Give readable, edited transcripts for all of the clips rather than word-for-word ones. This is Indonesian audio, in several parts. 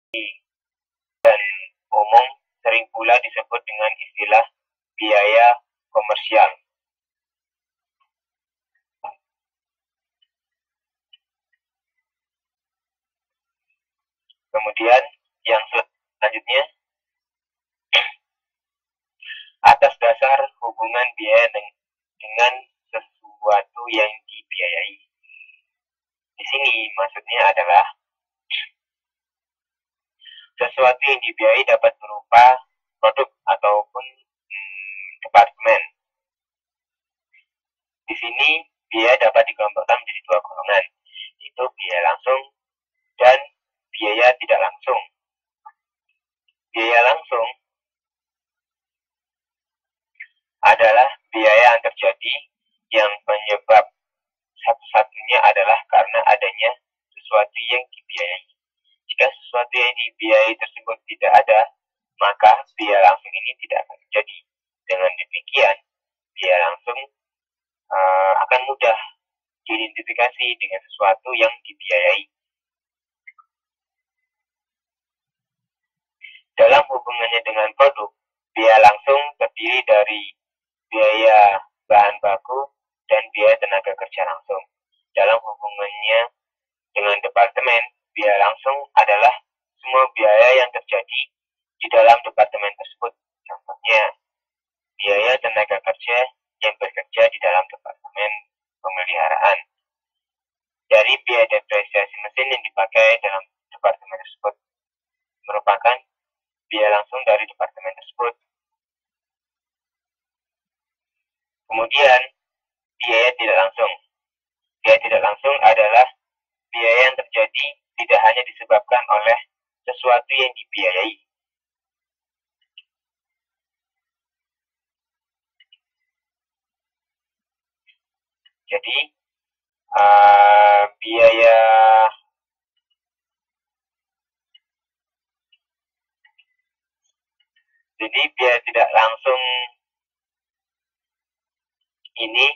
dan umum sering pula disebut dengan istilah biaya komersial. Kemudian yang selanjutnya, atas dasar hubungan biaya dengan sesuatu yang dibiayai. Di sini maksudnya adalah sesuatu yang dibiayai dapat berupa produk ataupun departemen. Di sini biaya dapat dikelompokkan menjadi dua golongan, yaitu biaya langsung dan biaya tidak langsung. Biaya langsung adalah biaya yang terjadi yang penyebab satu-satunya adalah karena adanya sesuatu yang dibiayai. Jika sesuatu yang dibiayai tersebut tidak ada, maka biaya langsung ini tidak akan terjadi. Dengan demikian, biaya langsung akan mudah diidentifikasi dengan sesuatu yang dibiayai. Dalam hubungannya dengan produk, biaya langsung terdiri dari biaya bahan baku dan biaya tenaga kerja langsung. Dalam hubungannya dengan departemen, biaya langsung adalah semua biaya yang terjadi di dalam departemen tersebut. Contohnya, biaya tenaga kerja yang bekerja di dalam departemen pemeliharaan. Dari biaya depresiasi mesin yang dipakai dalam departemen tersebut merupakan biaya langsung dari departemen tersebut. Kemudian, biaya tidak langsung. Biaya tidak langsung adalah biaya yang terjadi tidak hanya disebabkan oleh sesuatu yang dibiayai. Jadi, biaya tidak langsung ini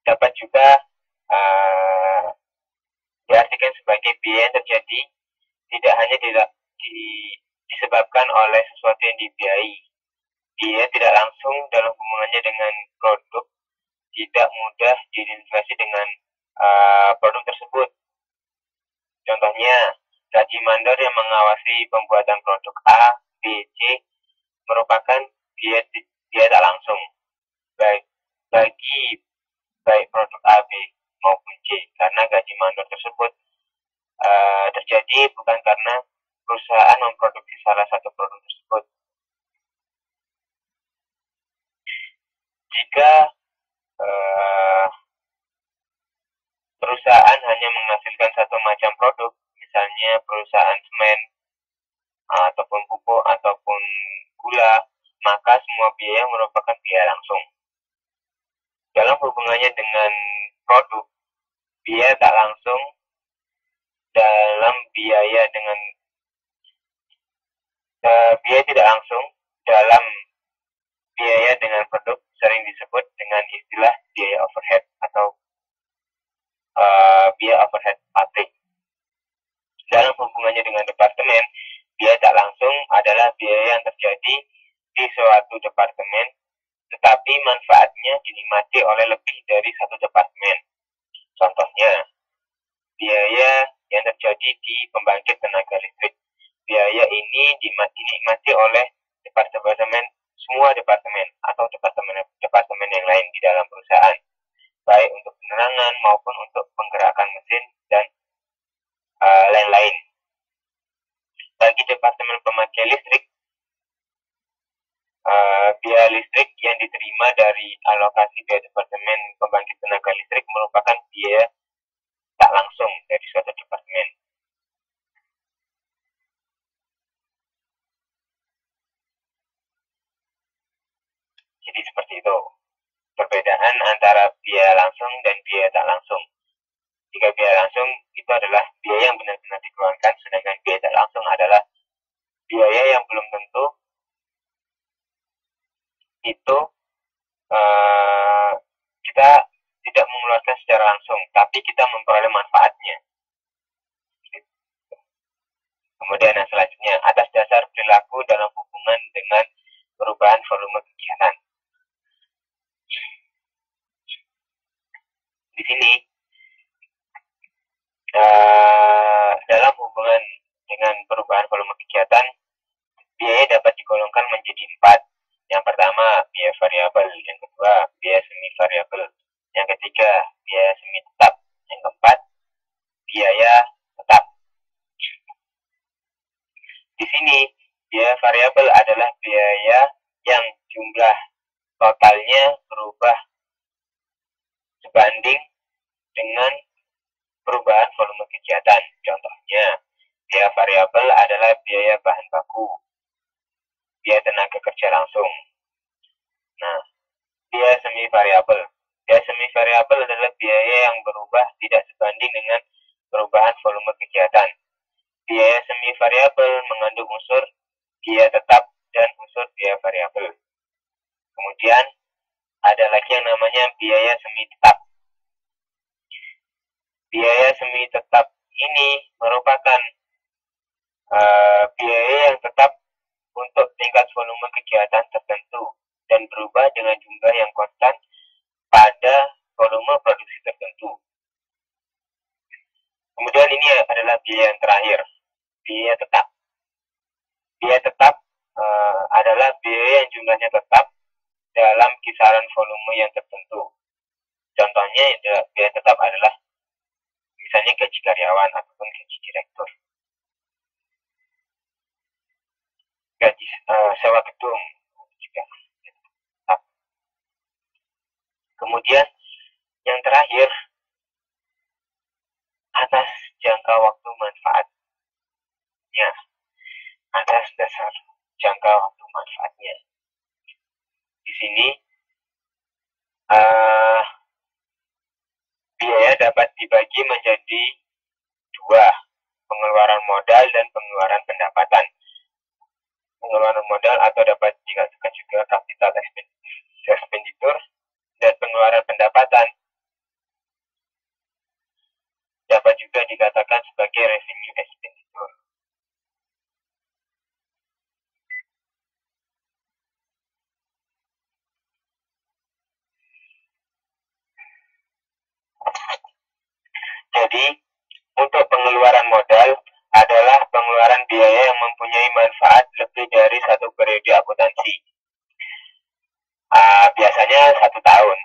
dapat juga diartikan sebagai biaya yang terjadi tidak hanya disebabkan oleh sesuatu yang dibiayai. Biaya tidak langsung dalam hubungannya dengan produk tidak mudah diidentifikasi dengan produk tersebut. Contohnya, gaji mandor yang mengawasi pembuatan produk A, B, C merupakan biaya tak langsung bagi baik produk A, B maupun C, karena gaji mandor tersebut terjadi bukan karena perusahaan memproduksi salah satu produk tersebut. Jika perusahaan hanya menghasilkan satu macam produk, misalnya perusahaan semen ataupun pupuk ataupun gula, maka semua biaya merupakan biaya langsung. Dalam hubungannya dengan produk, biaya tak langsung dalam biaya tidak langsung dalam biaya dengan produk sering disebut dengan istilah biaya overhead atau biaya overhead pabrik. Dalam hubungannya dengan departemen, biaya tak langsung adalah biaya yang terjadi di suatu departemen, tetapi manfaatnya dinikmati oleh lebih dari satu departemen. Contohnya, biaya yang terjadi di pembangkit tenaga listrik. Biaya ini dinikmati oleh semua departemen atau departemen yang lain di dalam perusahaan, baik untuk penerangan maupun untuk penggerakan mesin dan lain-lain. Bagi departemen pemakai listrik, biaya listrik yang diterima dari alokasi biaya departemen pembangkit tenaga listrik merupakan biaya tak langsung dari suatu departemen. Jadi seperti itu perbedaan antara biaya langsung dan biaya tak langsung. Jika biaya langsung itu adalah biaya yang benar-benar dikeluarkan, sedangkan biaya tak langsung adalah biaya yang belum tentu itu kita tidak mengeluarkan secara langsung, tapi kita memperoleh manfaatnya. Kemudian yang selanjutnya, atas dasar perilaku dalam hubungan dengan perubahan volume kegiatan. Di sini, dalam hubungan dengan perubahan volume kegiatan, biaya dapat digolongkan menjadi 4. Yang pertama, biaya variabel. Yang kedua, biaya semi variabel. Yang ketiga, biaya semi tetap. Yang keempat, biaya tetap. Di sini, biaya variabel adalah biaya yang jumlah totalnya berubah sebanding dengan perubahan volume kegiatan. Contohnya, biaya variabel adalah biaya bahan baku, biaya tenaga kerja langsung. Nah, biaya semi variabel. Biaya semi variabel adalah biaya yang berubah tidak sebanding dengan perubahan volume kegiatan. Biaya semi variabel mengandung unsur biaya tetap dan unsur biaya variabel. Kemudian ada lagi yang namanya biaya semi tetap. Biaya semi tetap ini merupakan biaya yang tetap untuk tingkat volume kegiatan tertentu dan berubah dengan jumlah yang konstan pada volume produksi tertentu. Kemudian ini adalah biaya yang terakhir, biaya tetap. Biaya tetap adalah biaya yang jumlahnya tetap dalam kisaran volume yang tertentu. Contohnya biaya tetap adalah misalnya gaji karyawan ataupun gaji direktur, gaji sewa gedung juga tetap. Kemudian yang terakhir, atas jangka waktu manfaatnya, atas dasar jangka waktu manfaatnya. Di sini biaya dapat dibagi menjadi 2, pengeluaran modal dan pengeluaran pendapatan. Pengeluaran modal atau dapat dikatakan juga capital expenditure, dan pengeluaran pendapatan dapat juga dikatakan sebagai revenue expenditure. Jadi, untuk pengeluaran modal adalah pengeluaran biaya yang mempunyai manfaat lebih dari 1 periode akuntansi. Biasanya 1 tahun.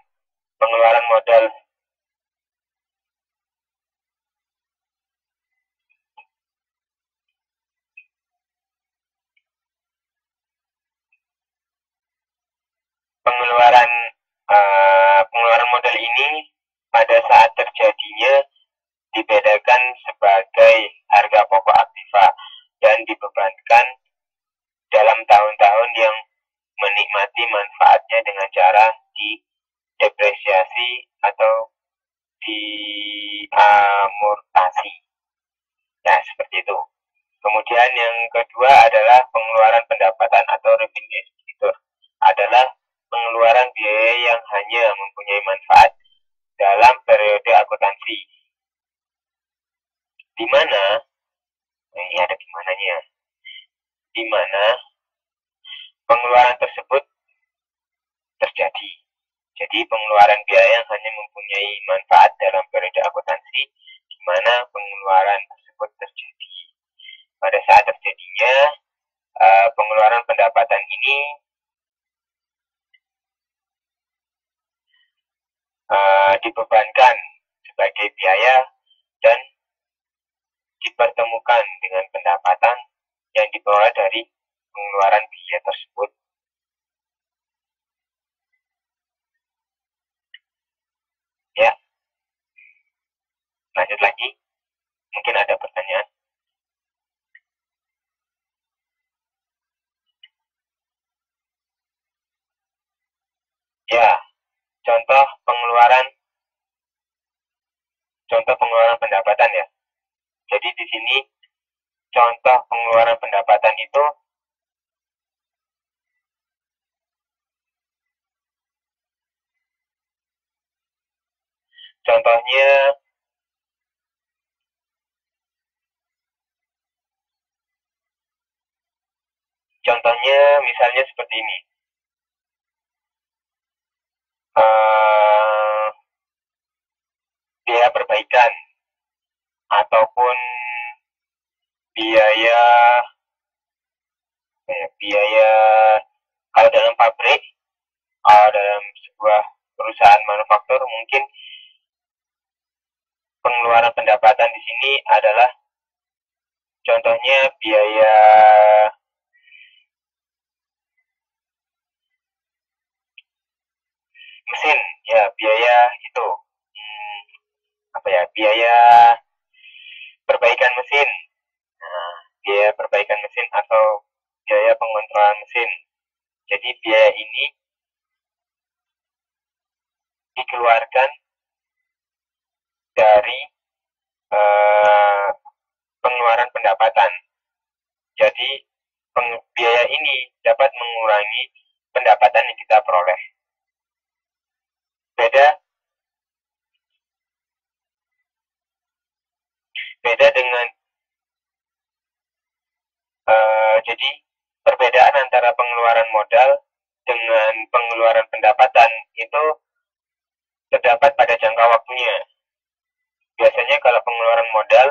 Pengeluaran modal pengeluaran modal ini pada saat terjadinya dibedakan sebagai harga pokok aktiva dan dibebankan dalam tahun-tahun yang menikmati manfaatnya dengan cara didepresiasi atau diamortasi. Nah, seperti itu. Kemudian yang kedua adalah pengeluaran pendapatan atau revenue expenditure. Adalah pengeluaran biaya yang hanya mempunyai manfaat dalam periode akuntansi. Di mana, ini ada gimananya, di mana pengeluaran tersebut terjadi. Jadi pengeluaran biaya yang hanya mempunyai manfaat dalam periode akuntansi, di mana pengeluaran tersebut terjadi. Pada saat terjadinya pengeluaran pendapatan ini dibebankan sebagai biaya dan dipertemukan dengan pendapatan yang diperoleh dari pengeluaran biaya tersebut. Ya, lanjut lagi. Mungkin ada pertanyaan. Ya, contoh pengeluaran pendapatan ya. Jadi di sini contoh pengeluaran pendapatan itu contohnya Contohnya misalnya seperti ini. Biaya perbaikan ataupun biaya kalau dalam pabrik, dalam sebuah perusahaan manufaktur, mungkin pengeluaran pendapatan di sini adalah contohnya biaya mesin, ya biaya itu biaya perbaikan mesin. Nah, biaya perbaikan mesin atau biaya pengontrolan mesin. Jadi biaya ini dikeluarkan dari pengeluaran pendapatan. Jadi biaya ini dapat mengurangi pendapatan yang kita peroleh. Beda dengan jadi perbedaan antara pengeluaran modal dengan pengeluaran pendapatan itu terdapat pada jangka waktunya. Biasanya kalau pengeluaran modal,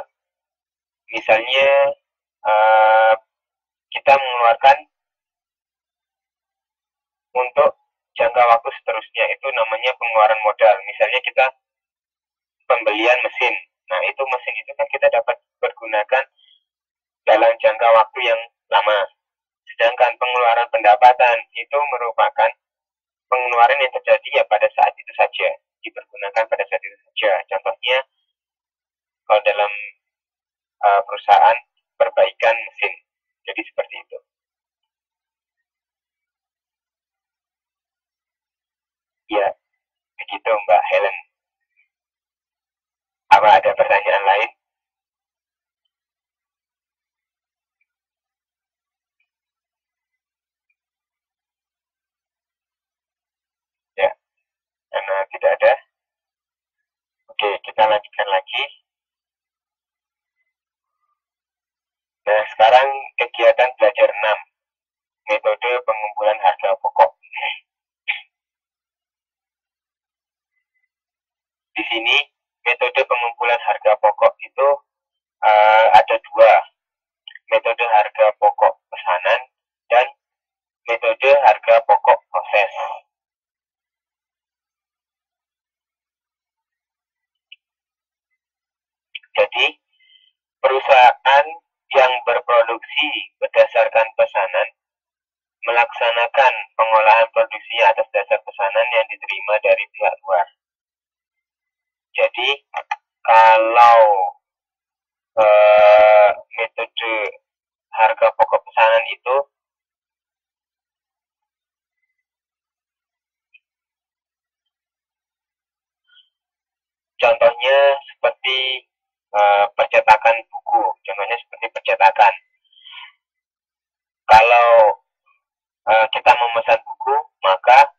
misalnya kita mengeluarkan untuk jangka waktu seterusnya, itu namanya pengeluaran modal. Misalnya kita pembelian mesin. Nah, itu mesin itu kan kita dapat pergunakan dalam jangka waktu yang lama. Sedangkan pengeluaran pendapatan itu merupakan pengeluaran yang terjadi ya pada saat itu saja, dipergunakan pada saat itu saja. Contohnya kalau dalam perusahaan perbaikan mesin. Jadi seperti itu. Ya, begitu Mbak Helen. Apa ada pertanyaan lain? Ya, karena tidak ada. Oke, kita lanjutkan lagi. Nah, sekarang kegiatan belajar 6. Metode pengumpulan harga pokok. Di sini, metode pengumpulan harga pokok itu ada dua. Metode harga pokok pesanan dan metode harga pokok proses. Jadi, perusahaan yang berproduksi berdasarkan pesanan melaksanakan pengolahan produksi atas dasar pesanan yang diterima dari pihak luar. Jadi, kalau metode harga pokok pesanan itu contohnya seperti percetakan buku. Contohnya seperti percetakan. Kalau kita memesan buku, maka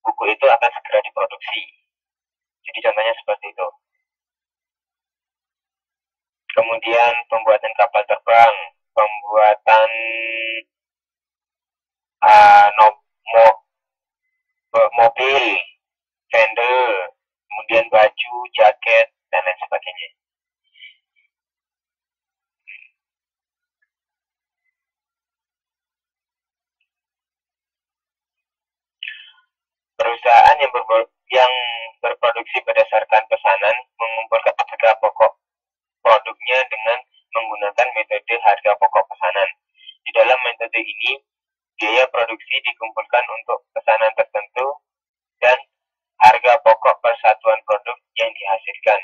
buku itu akan segera diproduksi. Jadi contohnya seperti itu. Kemudian pembuatan kapal terbang, pembuatan mobil, vendor, kemudian baju, jaket, dan lain sebagainya. Perusahaan yang berproduksi berdasarkan pesanan mengumpulkan harga pokok produknya dengan menggunakan metode harga pokok pesanan. Di dalam metode ini, biaya produksi dikumpulkan untuk pesanan tertentu dan harga pokok persatuan produk yang dihasilkan.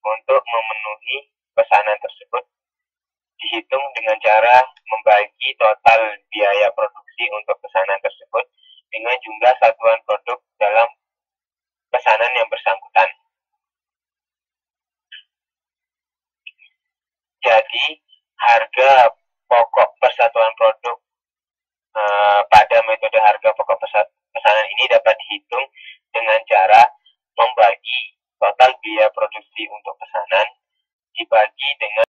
Untuk memenuhi pesanan tersebut dihitung dengan cara membagi total biaya produksi untuk pesanan tersebut dengan jumlah satuan produk dalam pesanan yang bersangkutan. Jadi, harga pokok persatuan produk pada metode harga pokok pesanan ini dapat dihitung dengan cara membagi total biaya produksi untuk pesanan dibagi dengan